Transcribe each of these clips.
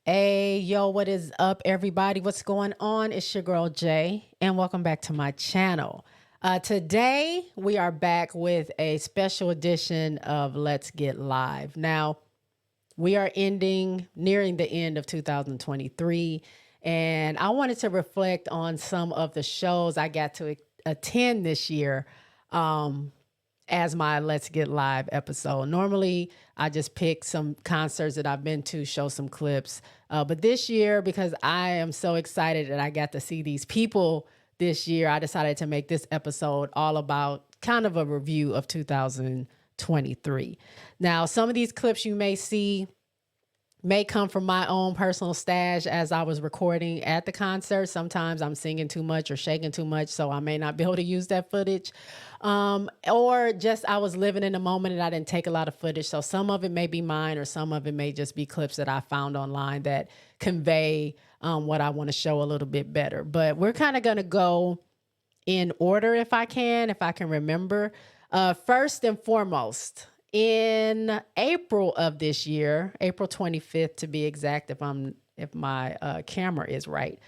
Hey, yo, what is up, everybody? What's going on? It's your girl, Jay, and welcome back to my channel. Today, we are back with a special edition of Let's Get Live. Now, we are nearing the end of 2023, and I wanted to reflect on some of the shows I got to attend this year. As my Let's Get Live episode. Normally, I just pick some concerts that I've been to, show some clips. But this year, because I am so excited that I got to see these people this year, I decided to make this episode all about kind of a review of 2023. Now, some of these clips you may see may come from my own personal stash as I was recording at the concert. Sometimes I'm singing too much or shaking too much, so I may not be able to use that footage. Or just I was living in the moment and I didn't take a lot of footage. So some of it may be mine or some of it may just be clips that I found online that convey what I want to show a little bit better. But we're kind of going to go in order if I can remember. First and foremost, in April of this year, April 25th to be exact, if my camera is right,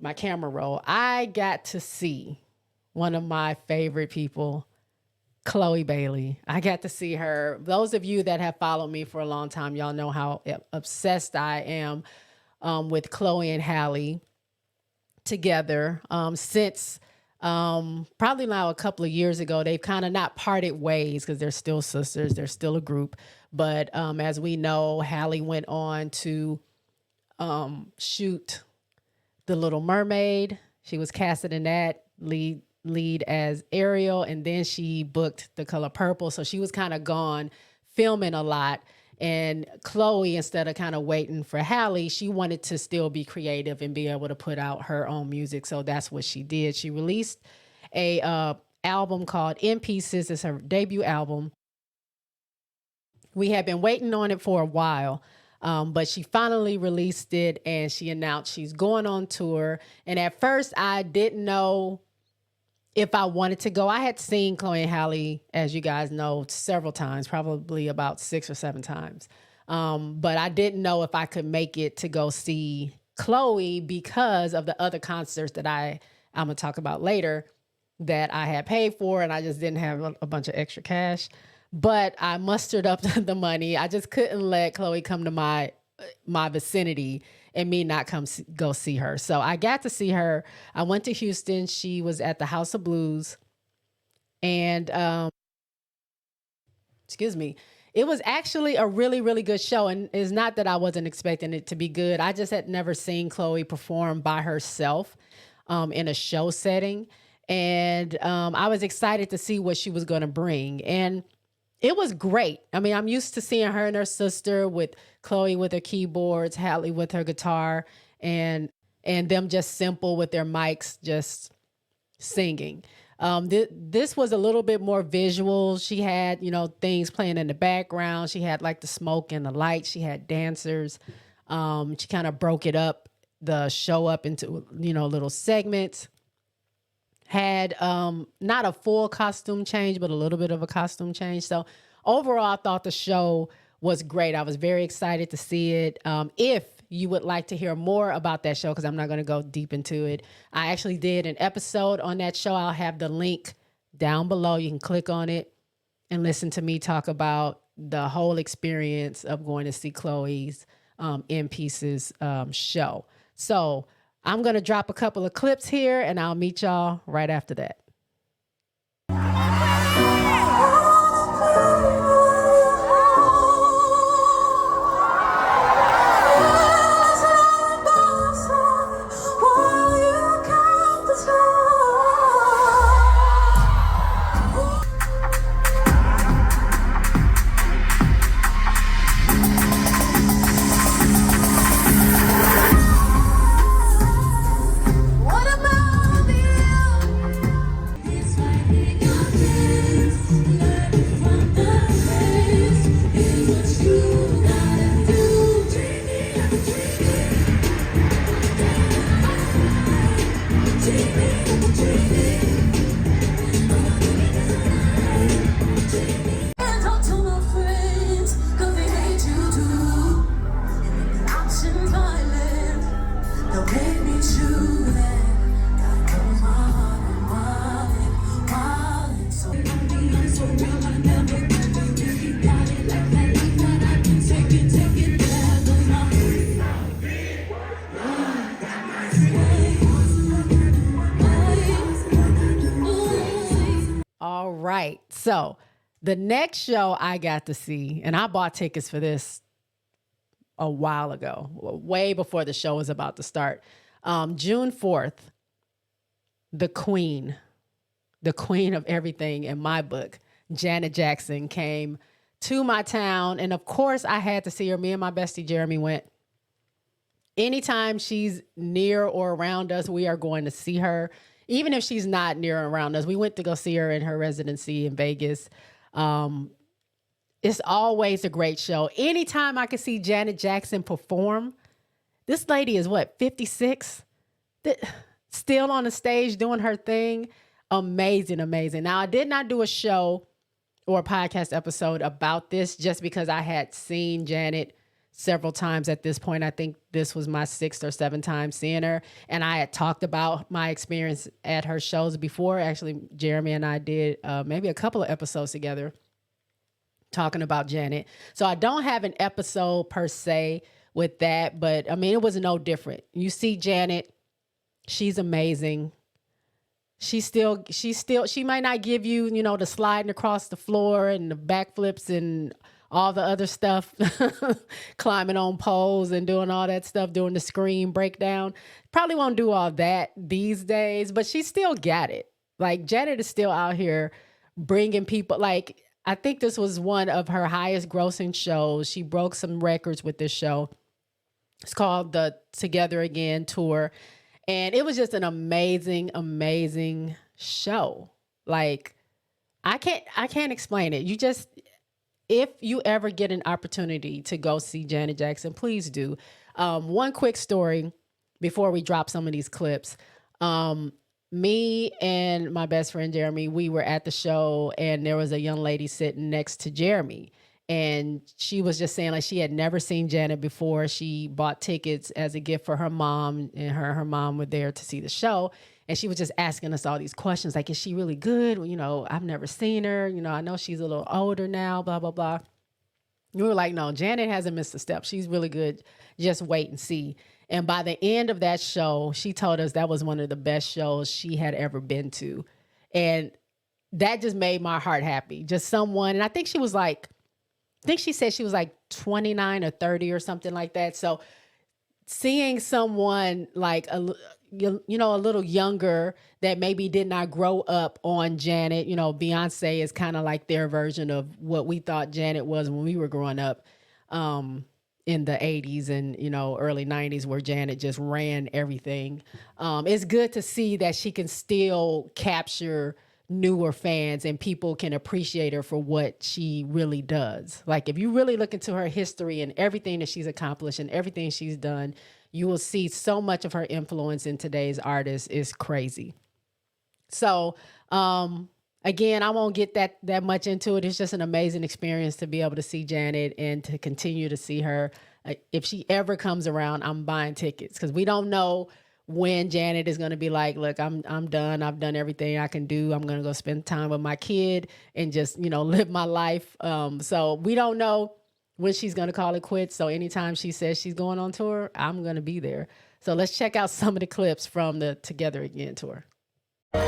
my camera roll, I got to see one of my favorite people, Chloe Bailey. I got to see her. Those of you that have followed me for a long time, y'all know how obsessed I am with Chloe and Halle together since probably now a couple of years ago. They've kind of not parted ways because they're still sisters. They're still a group. But as we know, Halle went on to shoot The Little Mermaid. She was casted in that lead as Ariel, and then she booked The Color Purple. So she was kind of gone filming a lot. And Chloe, instead of kind of waiting for Halle, she wanted to still be creative and be able to put out her own music. So that's what she did. She released a album called In Pieces. It's her debut album. We had been waiting on it for a while, but she finally released it and she announced she's going on tour. And at first I didn't know if I wanted to go. I had seen Chloe and Halle, as you guys know, several times, probably about 6 or 7 times. But I didn't know if I could make it to go see Chloe because of the other concerts that I'm going to talk about later that I had paid for, and I just didn't have a bunch of extra cash. But I mustered up the money. I just couldn't let Chloe come to my vicinity and me not go see her. So I got to see her. I went to Houston. She was at the House of Blues. And, excuse me, it was actually a really, really good show. And it's not that I wasn't expecting it to be good. I just had never seen Chloe perform by herself in a show setting. And I was excited to see what she was going to bring. And it was great. I mean, I'm used to seeing her and her sister, with Chloe with her keyboards, Halle with her guitar, and them just simple with their mics, just singing. This was a little bit more visual. She had, things playing in the background. She had like the smoke and the lights. She had dancers. She kind of broke the show up into, little segments. Had not a full costume change, but a little bit of a costume change. So overall, I thought the show was great. I was very excited to see it. If you would like to hear more about that show, because I'm not going to go deep into it, I actually did an episode on that show. I'll have the link down below. You can click on it and listen to me talk about the whole experience of going to see Chloe's In Pieces show. So I'm going to drop a couple of clips here and I'll meet y'all right after that. right. So the next show I got to see, and I bought tickets for this a while ago, way before the show was about to start. June 4th, the queen of everything in my book, Janet Jackson, came to my town. And of course I had to see her. Me and my bestie Jeremy went. Anytime she's near or around us, we are going to see her. Even if she's not near or around us, we went to go see her in her residency in Vegas. It's always a great show. Anytime I can see Janet Jackson perform, this lady is what, 56? Still on the stage doing her thing. Amazing, amazing. Now, I did not do a show or a podcast episode about this just because I had seen Janet several times at this point. I think this was my 6th or 7th time seeing her. And I had talked about my experience at her shows before. Actually, Jeremy and I did maybe a couple of episodes together talking about Janet. So I don't have an episode per se with that, but I mean, it was no different. You see Janet, she's amazing. She might not give you, the sliding across the floor and the backflips and all the other stuff, climbing on poles and doing all that stuff, doing the scream breakdown. Probably won't do all that these days, but she still got it. Like, Janet is still out here bringing people, like, I think this was one of her highest grossing shows. She broke some records with this show. It's called the TogetherAgain tour. And it was just an amazing, amazing show. Like, I can't explain it. If you ever get an opportunity to go see Janet Jackson, please do. One quick story before we drop some of these clips. Me and my best friend Jeremy, we were at the show, and there was a young lady sitting next to Jeremy. And she was just saying, like, she had never seen Janet before. She bought tickets as a gift for her mom, and her mom were there to see the show. And she was just asking us all these questions, like, is she really good? Well, I've never seen her. I know she's a little older now, blah, blah, blah. We were like, no, Janet hasn't missed a step. She's really good. Just wait and see. And by the end of that show, she told us that was one of the best shows she had ever been to. And that just made my heart happy. Just someone, and I think she said she was like 29 or 30 or something like that. So seeing someone like a little younger that maybe did not grow up on Janet, Beyonce is kind of like their version of what we thought Janet was when we were growing up in the 80s and, early 90s, where Janet just ran everything. It's good to see that she can still capture newer fans and people can appreciate her for what she really does. Like, if you really look into her history and everything that she's accomplished and everything she's done, you will see so much of her influence in today's artists is crazy. So, again, I won't get that much into it. It's just an amazing experience to be able to see Janet and to continue to see her. If she ever comes around, I'm buying tickets, because we don't know when Janet is going to be like, look, I'm done. I've done everything I can do. I'm going to go spend time with my kid and just, live my life. So we don't know when she's going to call it quits. So anytime she says she's going on tour, I'm going to be there. So let's check out some of the clips from the TogetherAgain tour. I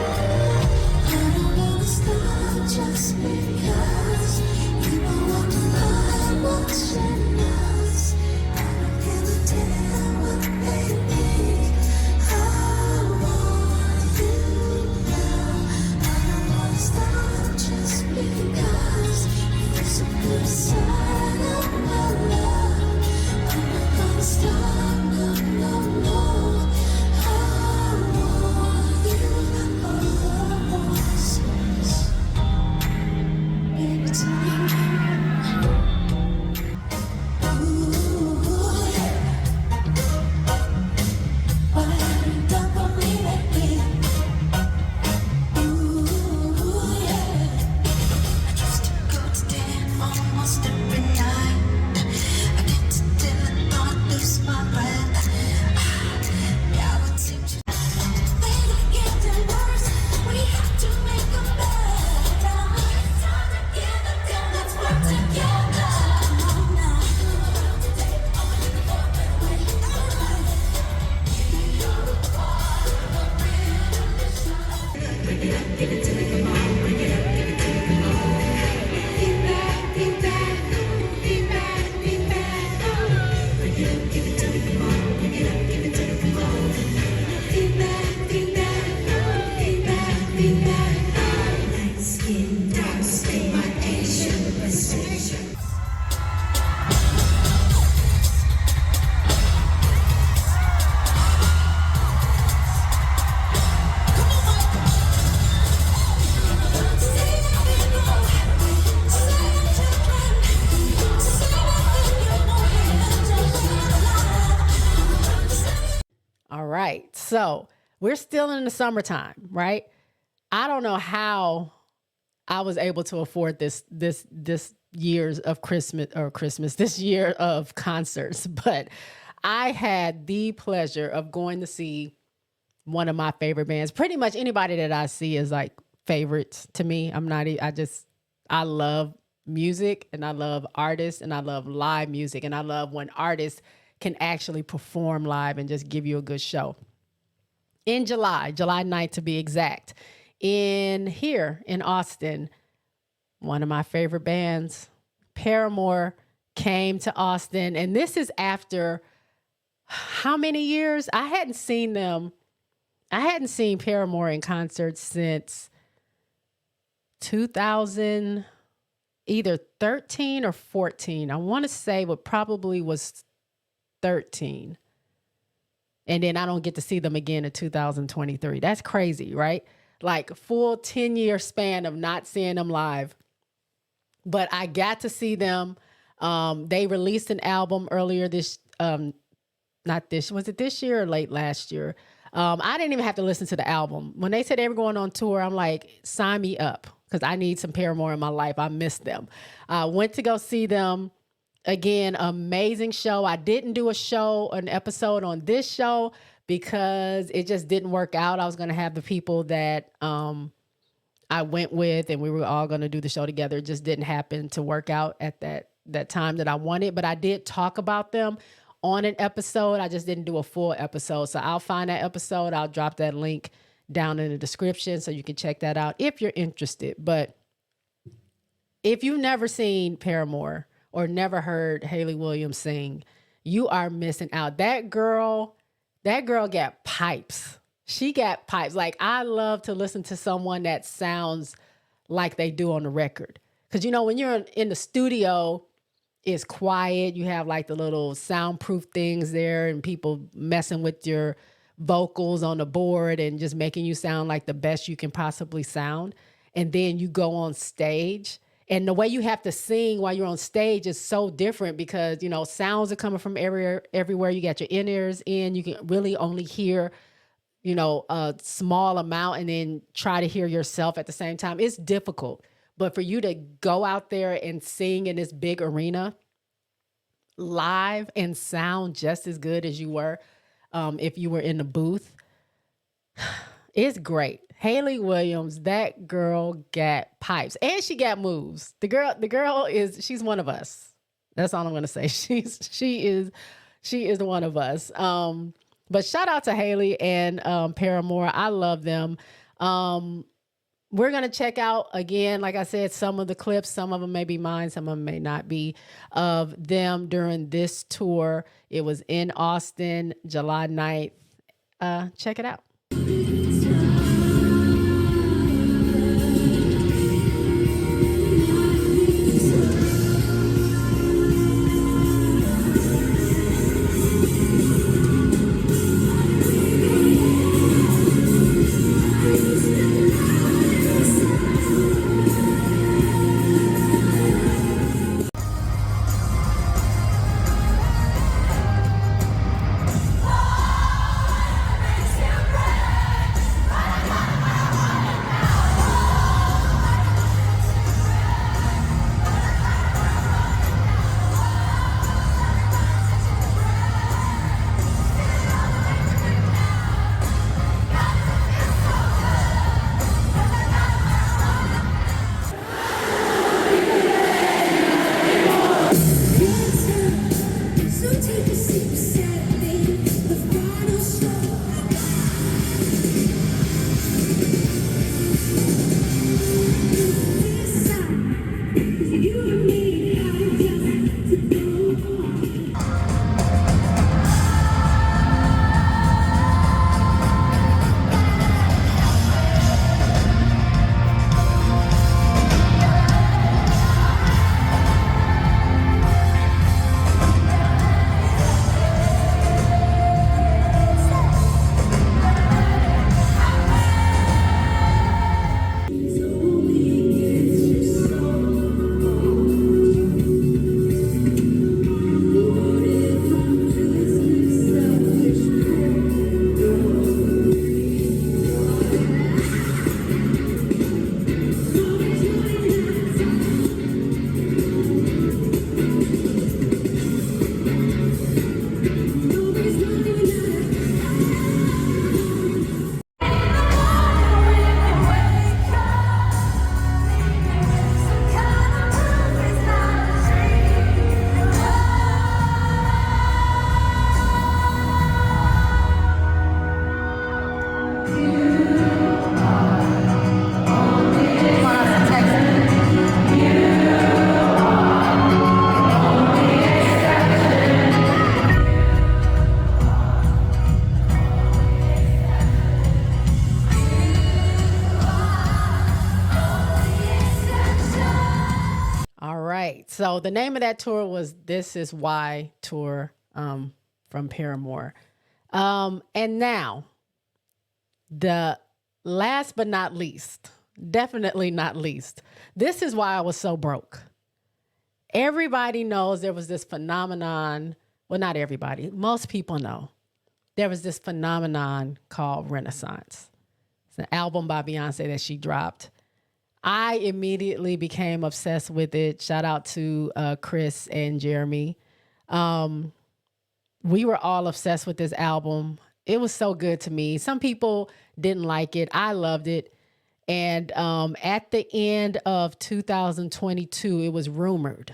don't wanna stop just because you don't want to lie, watching us. I don't give a damn what they think. I want you now. I don't wanna stop just because you're so good side of my love. I'm not gonna stop, no, no, no. I want you. All right. So we're still in the summertime, right? I don't know how I was able to afford this years of Christmas, this year of concerts, but I had the pleasure of going to see one of my favorite bands. Pretty much anybody that I see is like favorites to me. I love music and I love artists and I love live music and I love when artists can actually perform live and just give you a good show. In July 9th to be exact, here in Austin, one of my favorite bands, Paramore, came to Austin. And this is after how many years? I hadn't seen Paramore in concert since 2000, either 13 or 14. I want to say what probably was 13. And then I don't get to see them again in 2023. That's crazy, right? Like full 10-year span of not seeing them live. But I got to see them. They released an album earlier was it this year or late last year? I didn't even have to listen to the album. When they said they were going on tour, I'm like, sign me up because I need some Paramore in my life. I miss them. I went to go see them. Again, amazing show. I didn't do an episode on this show because it just didn't work out. I was going to have the people that I went with and we were all going to do the show together. It just didn't happen to work out at that time that I wanted. But I did talk about them on an episode. I just didn't do a full episode. So I'll find that episode. I'll drop that link down in the description so you can check that out if you're interested. But if you've never seen Paramore or never heard Hayley Williams sing, you are missing out. That girl got pipes. She got pipes. Like, I love to listen to someone that sounds like they do on the record. Because, when you're in the studio, it's quiet. You have like the little soundproof things there and people messing with your vocals on the board and just making you sound like the best you can possibly sound. And then you go on stage. And the way you have to sing while you're on stage is so different because, sounds are coming from everywhere. You got your in-ears in. You can really only hear, a small amount and then try to hear yourself at the same time. It's difficult. But for you to go out there and sing in this big arena live and sound just as good as you were if you were in the booth, it's great. Hayley Williams, that girl got pipes and she got moves. The girl she's one of us. That's all I'm going to say. She is one of us. But shout out to Hayley and Paramore. I love them. We're going to check out again, like I said, some of the clips. Some of them may be mine. Some of them may not be, of them during this tour. It was in Austin, July 9th. Check it out. Break So the name of that tour was Thisiswhy Tour from Paramore. And now, the last but not least, definitely not least, this is why I was so broke. Everybody knows there was this phenomenon. Well, not everybody. Most people know. There was this phenomenon called Renaissance. It's an album by Beyonce that she dropped. I immediately became obsessed with it. Shout out to Chris and Jeremy. We were all obsessed with this album. It was so good to me. Some people didn't like it. I loved it. And at the end of 2022, it was rumored,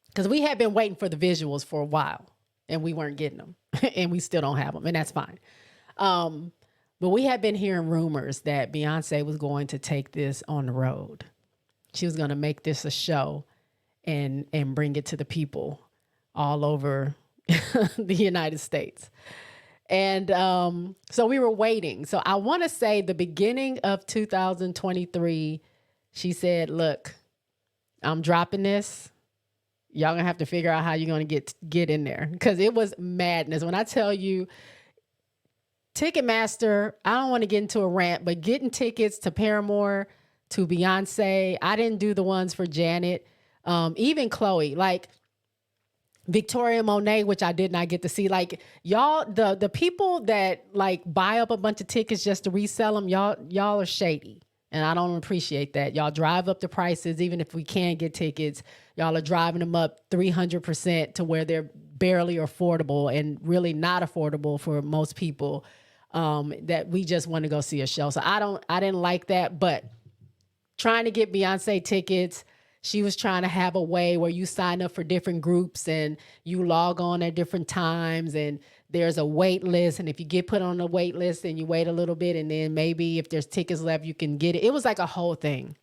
because we had been waiting for the visuals for a while and we weren't getting them and we still don't have them, and that's fine. But we had been hearing rumors that Beyonce was going to take this on the road. She was going to make this a show and bring it to the people all over the United States. And so we were waiting. So I want to say the beginning of 2023, she said, look, I'm dropping this. Y'all gonna have to figure out how you're gonna get in there, because it was madness. When I tell you, Ticketmaster, I don't want to get into a rant, but getting tickets to Paramore, to Beyonce, I didn't do the ones for Janet, even Chloe, like Victoria Monet, which I did not get to see. Like, y'all, the people that like buy up a bunch of tickets just to resell them, y'all are shady. And I don't appreciate that. Y'all drive up the prices. Even if we can get tickets, y'all are driving them up 300% to where they're barely affordable, and really not affordable for most people that we just want to go see a show. So I didn't like that. But trying to get Beyonce tickets, she was trying to have a way where you sign up for different groups and you log on at different times, and there's a wait list. And if you get put on a wait list, then you wait a little bit, and then maybe if there's tickets left, you can get it. It was like a whole thing.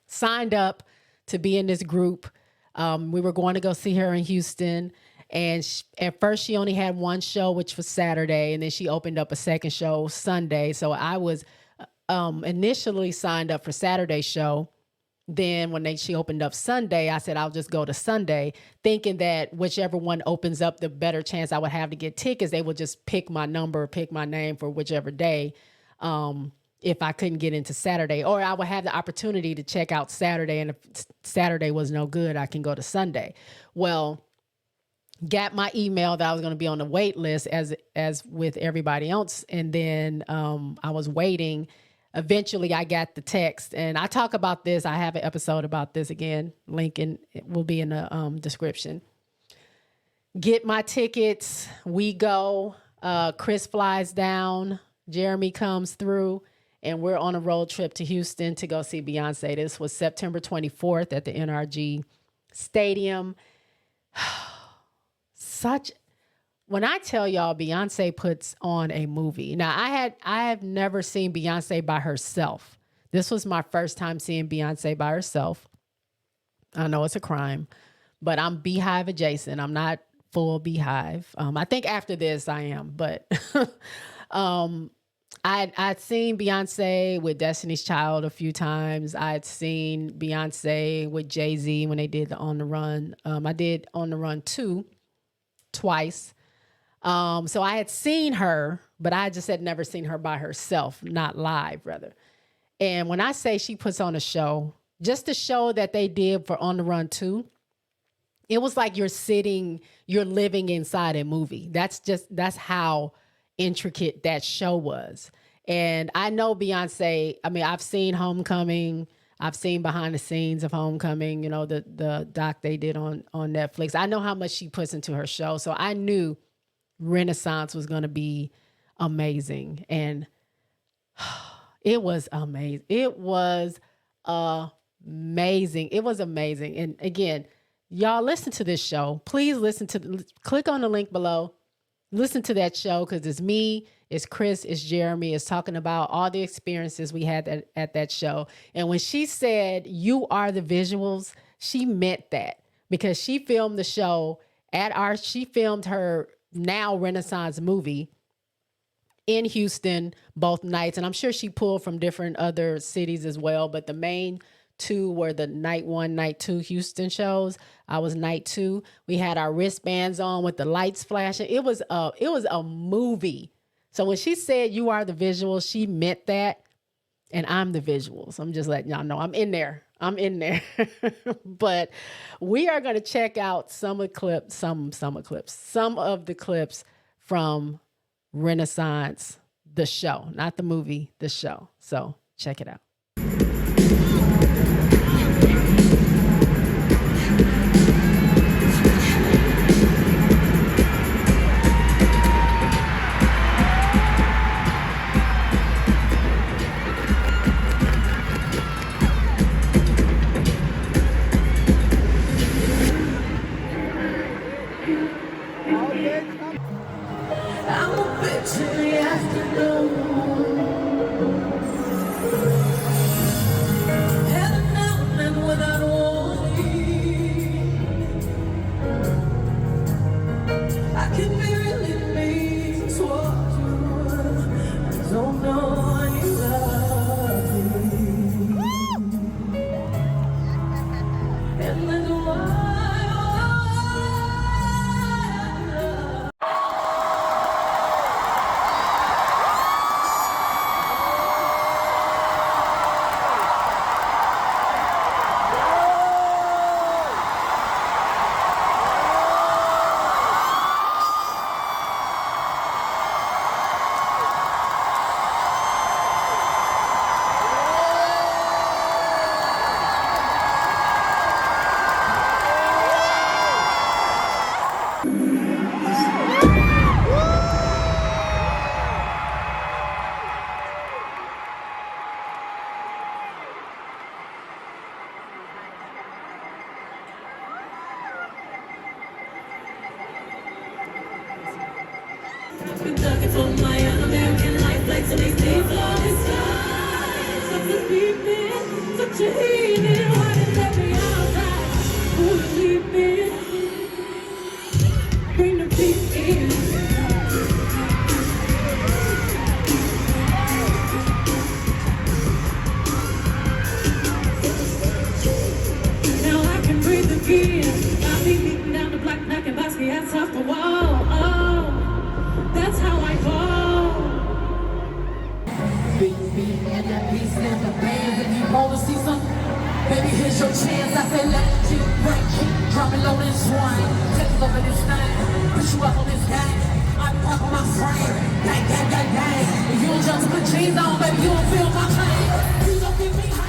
Signed up to be in this group. We were going to go see her in Houston. And at first she only had one show, which was Saturday. And then she opened up a second show Sunday. So I was initially signed up for Saturday's show. Then when she opened up Sunday, I said, I'll just go to Sunday, thinking that whichever one opens up, the better chance I would have to get tickets. They would just pick my number, pick my name for whichever day, if I couldn't get into Saturday. Or I would have the opportunity to check out Saturday, and if Saturday was no good, I can go to Sunday. Well, got my email that I was going to be on the wait list as with everybody else. And then I was waiting. Eventually I got the text, and I talk about this. I have an episode about this again. Link will be in the description. Get my tickets. We go. Chris flies down. Jeremy comes through, and we're on a road trip to Houston to go see Beyonce. This was September 24th at the NRG Stadium. When I tell y'all, Beyonce puts on a movie. Now, I have never seen Beyonce by herself. This was my first time seeing Beyonce by herself. I know it's a crime, but I'm Beehive adjacent. I'm not full Beehive. I think after this I am, but I'd seen Beyonce with Destiny's Child a few times. I'd seen Beyonce with Jay-Z when they did the On the Run. I did On the Run 2 twice. So I had seen her, but I just had never seen her by herself, not live rather. And when I say she puts on a show, just the show that they did for On the Run 2, it was like you're living inside a movie. That's how intricate that show was. And I know Beyonce, I mean, I've seen Homecoming. I've seen behind the scenes of Homecoming, you know, the doc they did on Netflix. I know how much she puts into her show. So I knew Renaissance was going to be amazing. And it was amazing. It was amazing. It was amazing. And again, y'all listen to this show. Please click on the link below. Listen to that show, because it's me, it's Chris, it's Jeremy. It's talking about all the experiences we had at that show. And when she said, "You are the visuals," she meant that, because she filmed the show she filmed her now Renaissance movie in Houston both nights. And I'm sure she pulled from different other cities as well. But the main 2 were the night 1, night 2 Houston shows. I was night 2. We had our wristbands on with the lights flashing. It was a movie. So when she said you are the visuals, she meant that. And I'm the visuals. I'm just letting y'all know I'm in there. But we are going to check out some of the clips from Renaissance, the show, not the movie, the show. So check it out. I'm a bitch in the afternoon. Heading out and without warning. I can be really mean towards you. I don't know you love me. And that's why. Kentucky for my un-American life, like some these flawless skies. I'm just beeping, such a heathen, why did that be alright? Who you leaving? Bring the beat in. Now I can breathe again. I'll be beating down the block, knocking Bosky ass off the wall. Oh, that's how I go. Big beat and that beat stand for bands. If you wanna see some, baby, here's your chance. I said let you break, keep dropping low and swine. Take over this thing, put you up on this game. I'm up on my frame, gang, gang, gang, gang. If you don't just put jeans on, baby, you don't feel my pain. You don't give me high.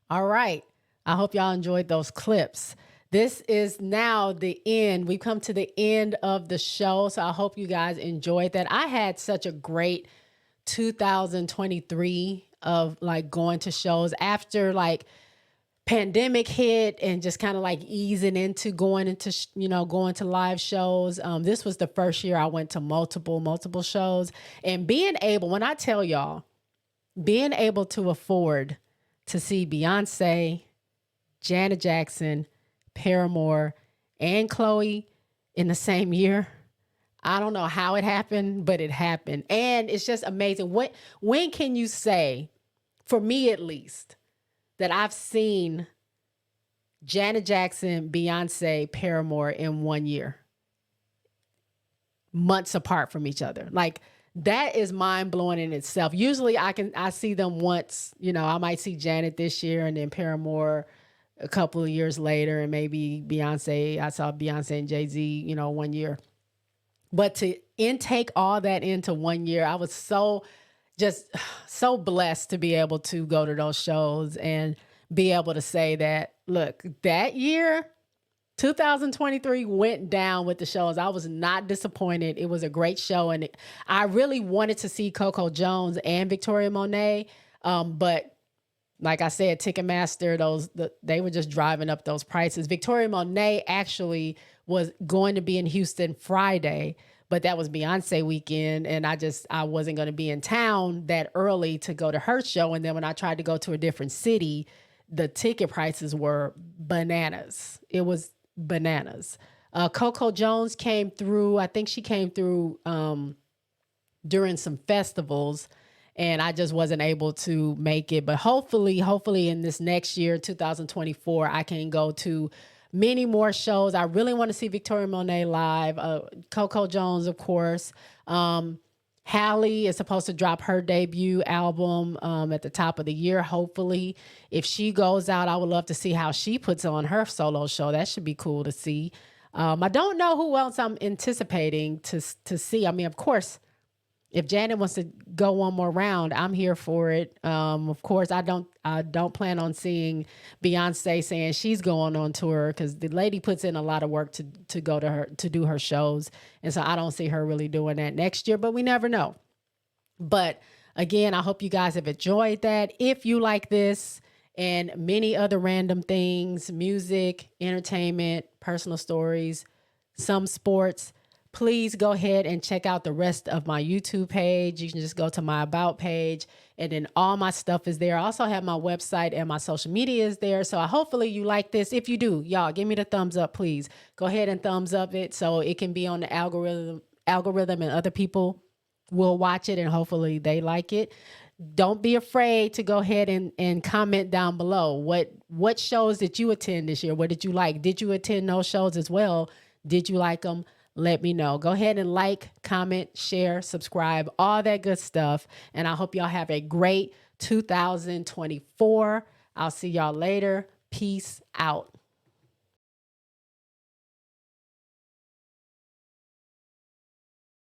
All right. I hope y'all enjoyed those clips. This is now the end. We've come to the end of the show. So I hope you guys enjoyed that. I had such a great 2023 of like going to shows after like pandemic hit and just kind of like easing into going to live shows. This was the first year I went to multiple shows, and being able, when I tell y'all, being able to afford to see Beyonce, Janet Jackson, Paramore, and Chloe in the same year. I don't know how it happened, but it happened. And it's just amazing. When can you say, for me at least, that I've seen Janet Jackson, Beyonce, Paramore in 1 year, months apart from each other. Like, that is mind blowing in itself. Usually I see them once, you know, I might see Janet this year and then Paramore a couple of years later, and maybe Beyonce. I saw Beyonce and Jay-Z, you know, 1 year. But to intake all that into 1 year, I was just so blessed to be able to go to those shows and be able to say that, look, that year, 2023 went down with the shows. I was not disappointed. It was a great show. And I really wanted to see Coco Jones and Victoria Monet. But like I said, Ticketmaster, they were just driving up those prices. Victoria Monet actually was going to be in Houston Friday, but that was Beyonce weekend. And I wasn't going to be in town that early to go to her show. And then when I tried to go to a different city, the ticket prices were bananas. It was bananas. Coco Jones came through. I think she came through during some festivals, and I just wasn't able to make it. But hopefully in this next year, 2024, I can go to many more shows. I really want to see Victoria Monet live. Coco Jones, of course. Halle is supposed to drop her debut album at the top of the year, hopefully. If she goes out, I would love to see how she puts on her solo show. That should be cool to see. I don't know who else I'm anticipating to see. I mean, of course, if Janet wants to go one more round, I'm here for it. Of course, I don't plan on seeing Beyonce saying she's going on tour, because the lady puts in a lot of work to go to her to do her shows, and so I don't see her really doing that next year. But we never know. But again, I hope you guys have enjoyed that. If you like this and many other random things, music, entertainment, personal stories, some sports, please go ahead and check out the rest of my YouTube page. You can just go to my About page, and then all my stuff is there. I also have my website and my social media is there. So hopefully you like this. If you do, y'all, give me the thumbs up, please. Go ahead and thumbs up it so it can be on the algorithm, and other people will watch it, and hopefully they like it. Don't be afraid to go ahead and comment down below. What shows did you attend this year? What did you like? Did you attend those shows as well? Did you like them? Let me know. Go ahead and like, comment, share, subscribe, all that good stuff. And I hope y'all have a great 2024. I'll see y'all later. Peace out.